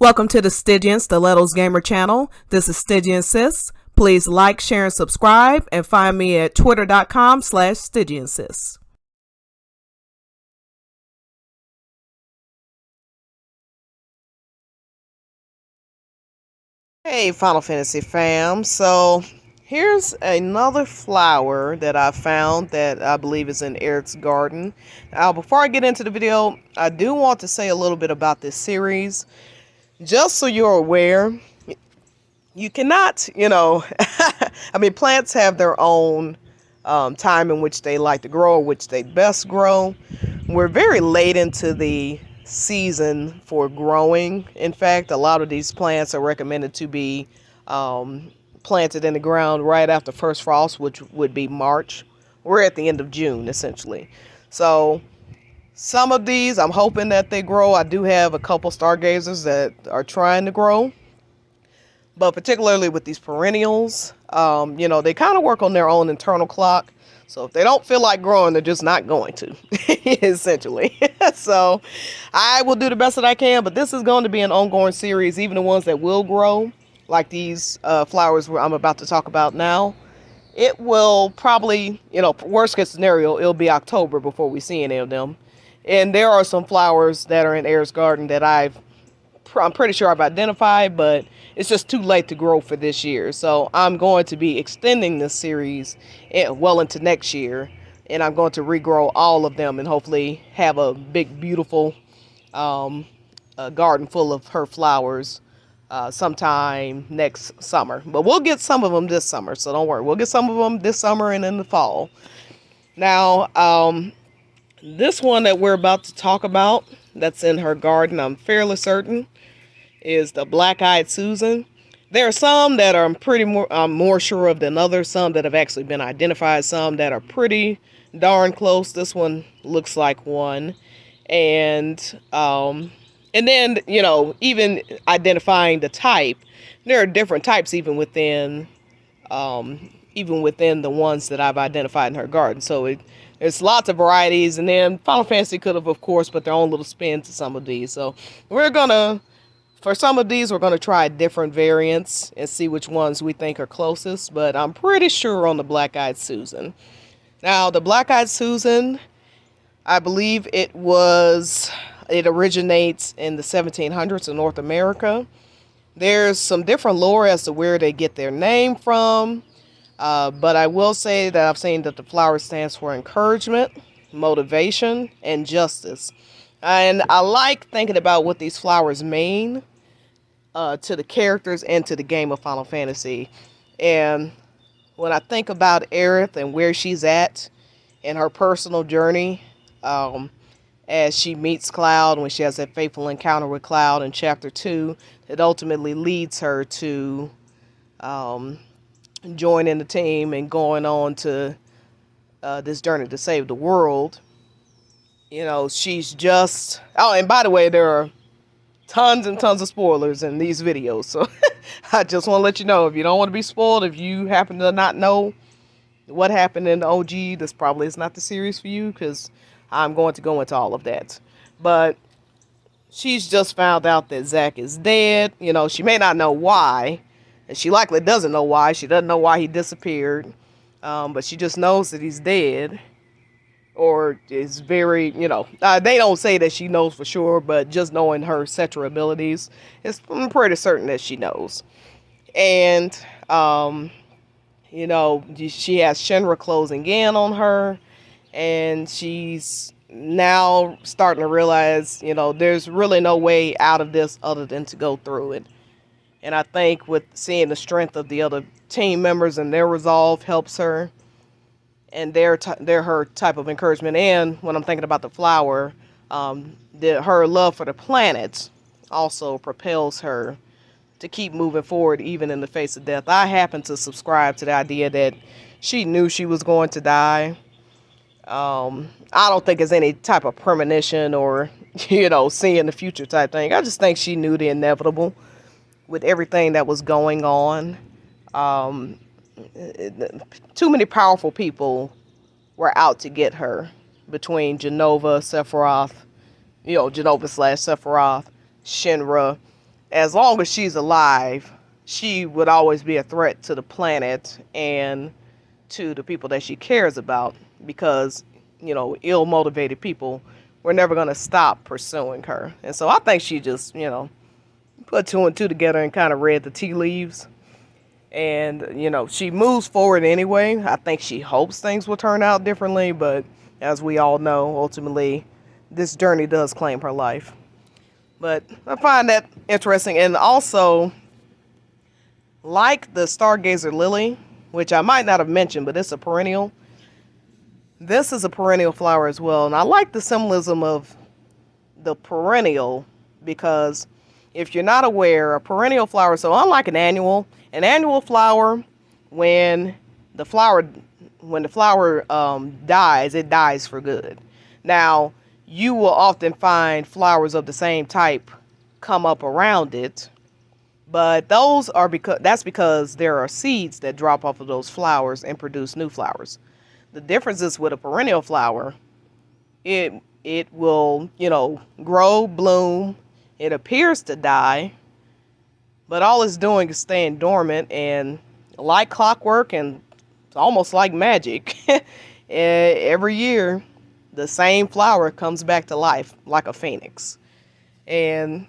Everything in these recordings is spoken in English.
Welcome to the Stygian Stilettos Gamer channel. This is StygianSis. Please like, share, and subscribe, and find me at twitter.com/StygianSis. Hey, Final Fantasy fam. So here's another flower that I found that I believe is in Aerith's garden. Now, before I get into the video, I do want to say a little bit about this series. Just so you're aware, you cannot, I mean, plants have their own time in which they like to grow, which they best grow. We're very late into the season for growing. In fact, a lot of these plants are recommended to be planted in the ground right after first frost, which would be March. We're at the end of June, essentially. So some of these, I'm hoping that they grow. I do have a couple stargazers that are trying to grow. But particularly with these perennials, they kind of work on their own internal clock. So if they don't feel like growing, they're just not going to, essentially. So I will do the best that I can, but this is going to be an ongoing series, even the ones that will grow, like these flowers I'm about to talk about now. It will probably, worst case scenario, it'll be October before we see any of them. And there are some flowers that are in Aerith's garden that I'm pretty sure I've identified, but it's just too late to grow for this year. So I'm going to be extending this series well into next year, and I'm going to regrow all of them and hopefully have a big, beautiful garden full of her flowers sometime next summer. But we'll get some of them this summer, so don't worry. We'll get some of them this summer and in the fall. Now, this one that we're about to talk about that's in her garden, I'm fairly certain, is the Black-Eyed Susan. There are some that I'm more sure of than others, some that have actually been identified, some that are pretty darn close. This one looks like one. And then, even identifying the type, there are different types even within the ones that I've identified in her garden. So there's lots of varieties, and then Final Fantasy could have, of course, put their own little spin to some of these. So for some of these, we're going to try different variants and see which ones we think are closest, but I'm pretty sure on the Black-Eyed Susan. Now, the Black-Eyed Susan, I believe it originates in the 1700s in North America. There's some different lore as to where they get their name from, but I will say that I've seen that the flower stands for encouragement, motivation, and justice. And I like thinking about what these flowers mean to the characters and to the game of Final Fantasy. And when I think about Aerith and where she's at in her personal journey, as she meets Cloud, when she has that fateful encounter with Cloud in Chapter 2, it ultimately leads her to joining the team and going on to this journey to save the world. She's just... Oh, and by the way, there are tons and tons of spoilers in these videos, so I just want to let you know, if you don't want to be spoiled, if you happen to not know what happened in the OG, this probably is not the series for you, because I'm going to go into all of that. But she's just found out that Zack is dead. She may not know why, and she likely doesn't know why. She doesn't know why he disappeared, but she just knows that he's dead. Or is very, they don't say that she knows for sure, but just knowing her Cetra abilities, I'm pretty certain that she knows. And, she has Shinra closing in on her, and she's now starting to realize, there's really no way out of this other than to go through it. And I think with seeing the strength of the other team members and their resolve helps her. And they're her type of encouragement. And when I'm thinking about the flower, her love for the planet also propels her to keep moving forward even in the face of death. I happen to subscribe to the idea that she knew she was going to die. I don't think it's any type of premonition or, seeing the future type thing. I just think she knew the inevitable with everything that was going on. Too many powerful people were out to get her, between Jenova/Sephiroth, Shinra, as long as she's alive, she would always be a threat to the planet and to the people that she cares about, because, you know, ill-motivated people were never going to stop pursuing her. And so I think she just, you know, put two and two together and kind of read the tea leaves. And, you know, she moves forward anyway. I think she hopes things will turn out differently, but as we all know, ultimately, this journey does claim her life. But I find that interesting. And also, like the Stargazer Lily, which I might not have mentioned, but it's a perennial. This is a perennial flower as well. And I like the symbolism of the perennial, because if you're not aware, a perennial flower, so unlike an annual flower, when the flower dies, it dies for good. Now, you will often find flowers of the same type come up around it, but that's because there are seeds that drop off of those flowers and produce new flowers. The difference is with a perennial flower, it will, you know, grow, bloom. It appears to die, but all it's doing is staying dormant, and like clockwork and almost like magic, every year the same flower comes back to life like a phoenix. And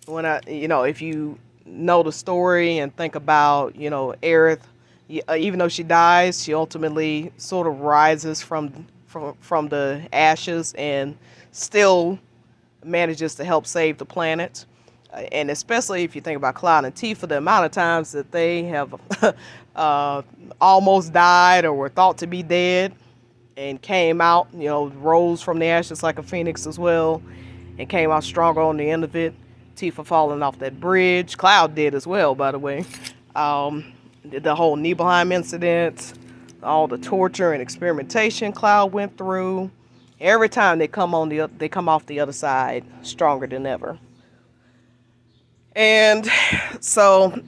when if you know the story and think about, you know, Aerith, even though she dies, she ultimately sort of rises from the ashes and still manages to help save the planet. And especially if you think about Cloud and Tifa, the amount of times that they have almost died or were thought to be dead and came out, you know, rose from the ashes like a phoenix as well, and came out stronger on the end of it. Tifa falling off that bridge. Cloud did as well, by the way. The whole Nibelheim incident, all the torture and experimentation Cloud went through. Every time they come off the other side stronger than ever. And so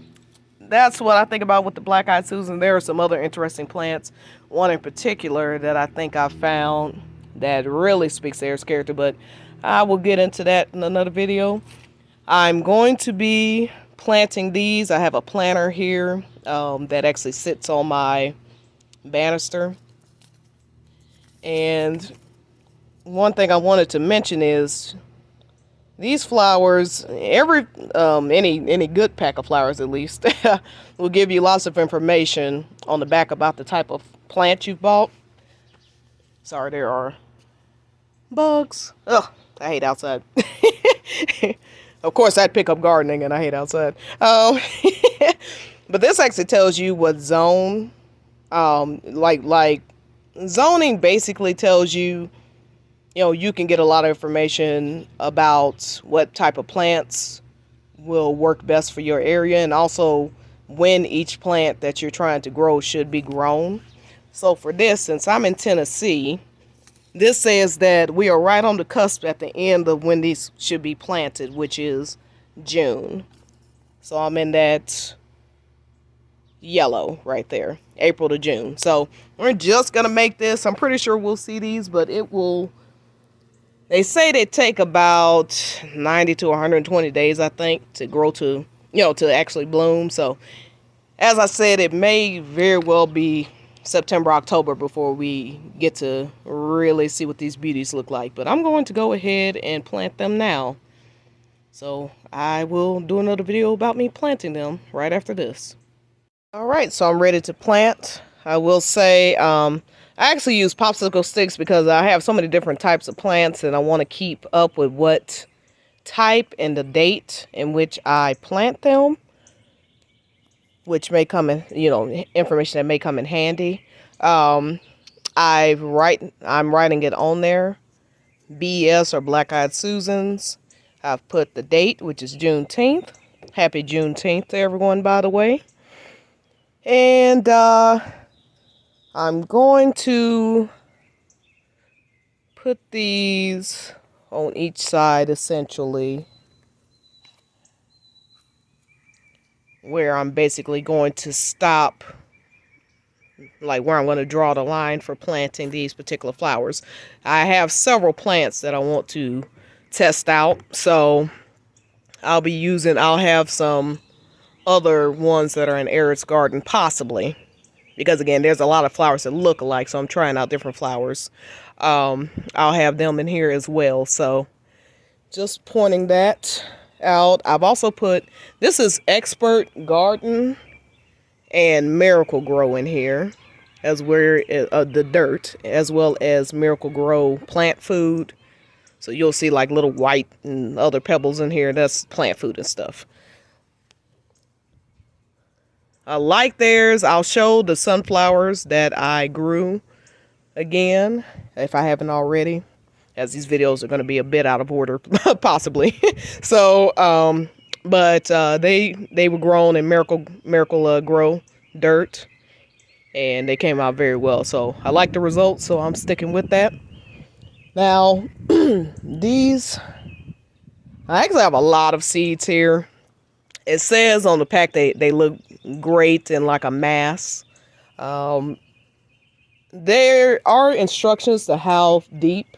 that's what I think about with the Black-Eyed Susan. There are some other interesting plants. One in particular that I think I found that really speaks to Aerith's character, but I will get into that in another video. I'm going to be planting these. I have a planter here that actually sits on my banister. And one thing I wanted to mention is these flowers, any good pack of flowers at least, will give you lots of information on the back about the type of plant you've bought. Sorry, there are bugs. Ugh, I hate outside. Of course, I'd pick up gardening, and I hate outside. But this actually tells you what zone, like zoning basically tells you, you know, you can get a lot of information about what type of plants will work best for your area, and also when each plant that you're trying to grow should be grown. So for this, since I'm in Tennessee, this says that we are right on the cusp at the end of when these should be planted, which is June. So I'm in that yellow right there, April to June. So we're just going to make this. I'm pretty sure we'll see these, but it will... They say they take about 90 to 120 days, I think, to grow to, you know, to actually bloom. So, as I said, it may very well be September, October before we get to really see what these beauties look like. But I'm going to go ahead and plant them now. So, I will do another video about me planting them right after this. Alright, so I'm ready to plant. I will say, I actually use popsicle sticks because I have so many different types of plants and I want to keep up with what type and the date in which I plant them, which may come in, you know, information that may come in handy. I'm writing it on there, BS or Black-Eyed Susans. I've put the date, which is Juneteenth. Happy Juneteenth to everyone, by the way. And I'm going to put these on each side, essentially, where I'm basically going to stop, like where I'm going to draw the line for planting these particular flowers. I have several plants that I want to test out, so I'll have some other ones that are in Aerith's garden, possibly. Because again, there's a lot of flowers that look alike, so I'm trying out different flowers. I'll have them in here as well. So just pointing that out. I've also put, this is Expert Garden and Miracle Grow in here, as where the dirt, as well as Miracle Grow plant food. So you'll see like little white and other pebbles in here. That's plant food and stuff. I like theirs. I'll show the sunflowers that I grew again, if I haven't already, as these videos are going to be a bit out of order, possibly. So, but they were grown in Miracle Grow dirt, and they came out very well. So I like the results, so I'm sticking with that. Now, these, I actually have a lot of seeds here. It says on the pack they look great in like a mass. There are instructions to how deep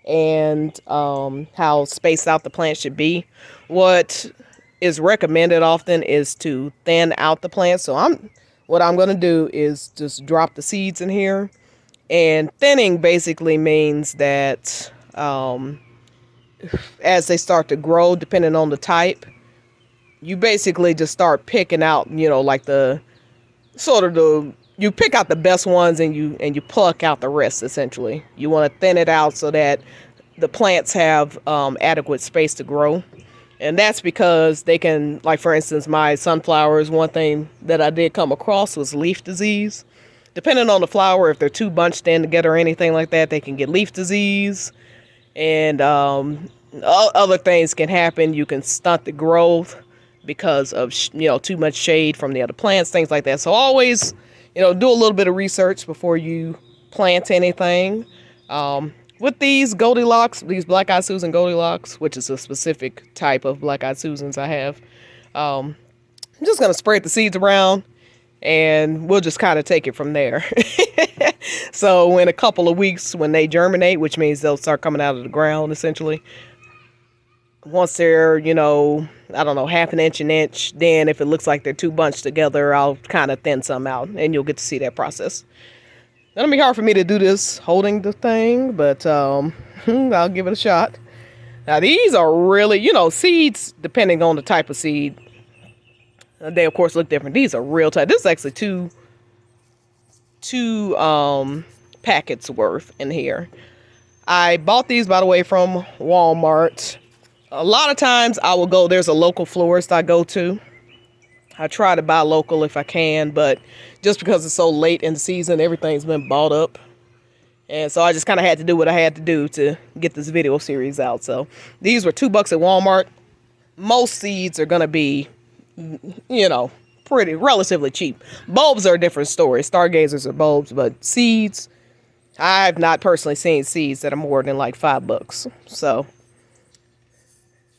and how spaced out the plant should be. What is recommended often is to thin out the plant. So what I'm going to do is just drop the seeds in here. And thinning basically means that as they start to grow, depending on the type, you basically just start picking out, like you pick out the best ones and you pluck out the rest, essentially. You want to thin it out so that the plants have adequate space to grow. And that's because they can, like for instance, my sunflowers, one thing that I did come across was leaf disease. Depending on the flower, if they're too bunched in together or anything like that, they can get leaf disease. And other things can happen. You can stunt the growth because of too much shade from the other plants, things like that. So always, do a little bit of research before you plant anything. With these Goldilocks, these Black-Eyed Susan Goldilocks, which is a specific type of Black-Eyed Susans I have, I'm just going to spread the seeds around and we'll just kind of take it from there. So in a couple of weeks when they germinate, which means they'll start coming out of the ground essentially, once they're, I don't know, half an inch, then if it looks like they're too bunched together, I'll kind of thin some out and you'll get to see that process. It'll be hard for me to do this holding the thing, but I'll give it a shot. Now these are really, seeds, depending on the type of seed, they of course look different. These are real tight. This is actually two packets worth in here. I bought these, by the way, from Walmart. A lot of times I will go, there's a local florist I go to. I try to buy local if I can, but just because it's so late in the season, everything's been bought up. And so I just kind of had to do what I had to do to get this video series out. So these were $2 at Walmart. Most seeds are going to be, pretty relatively cheap. Bulbs are a different story. Stargazers are bulbs, but seeds, I've not personally seen seeds that are more than like $5. So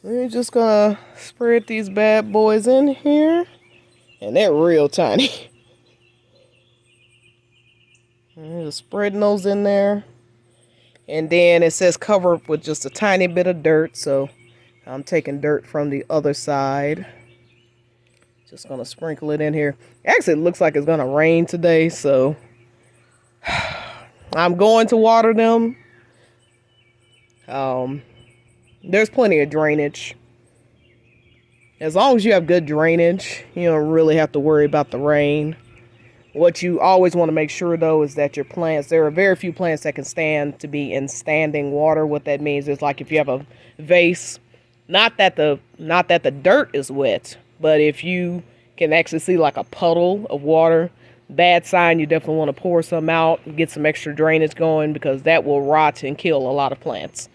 we're just going to spread these bad boys in here. And they're real tiny. Just spreading those in there. And then it says cover up with just a tiny bit of dirt. So I'm taking dirt from the other side. Just going to sprinkle it in here. Actually, it looks like it's going to rain today. So I'm going to water them. There's plenty of drainage. As long as you have good drainage, you don't really have to worry about the rain. What you always want to make sure, though, is that your plants, there are very few plants that can stand to be in standing water. What that means is, like, if you have a vase, not that the dirt is wet, but if you can actually see like a puddle of water, bad sign. You definitely want to pour some out and get some extra drainage going, because that will rot and kill a lot of plants.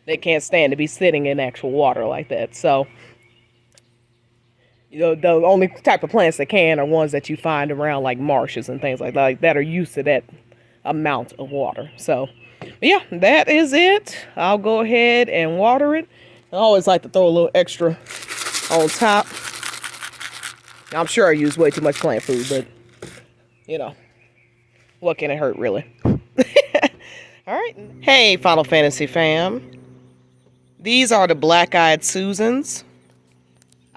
They can't stand to be sitting in actual water like that. So the only type of plants that can are ones that you find around like marshes and things like that are used to that amount of water. So yeah, that is it. I'll go ahead and water it. I always like to throw a little extra on top. I'm sure I use way too much plant food, but what can it hurt, really? All right. Hey, Final Fantasy fam. These are the Black-Eyed Susans.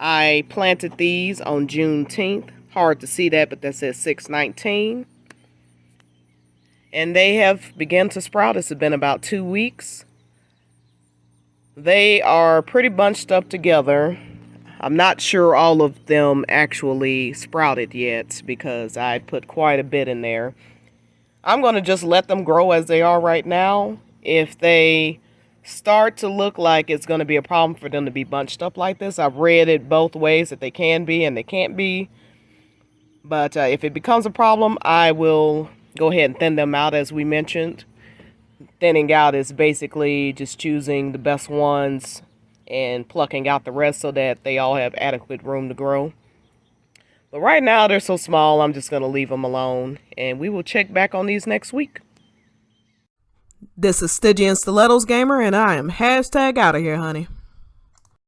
I planted these on Juneteenth. Hard to see that, but that says 6/19. And they have begun to sprout. It's been about 2 weeks. They are pretty bunched up together. I'm not sure all of them actually sprouted yet because I put quite a bit in there. I'm going to just let them grow as they are right now. If they start to look like it's going to be a problem for them to be bunched up like this, I've read it both ways, that they can be and they can't be. But if it becomes a problem, I will go ahead and thin them out as we mentioned. Thinning out is basically just choosing the best ones and plucking out the rest so that they all have adequate room to grow. But right now they're so small, I'm just going to leave them alone, and we will check back on these next week. This is Stygian Stilettos Gamer, and I am hashtag out of here, honey.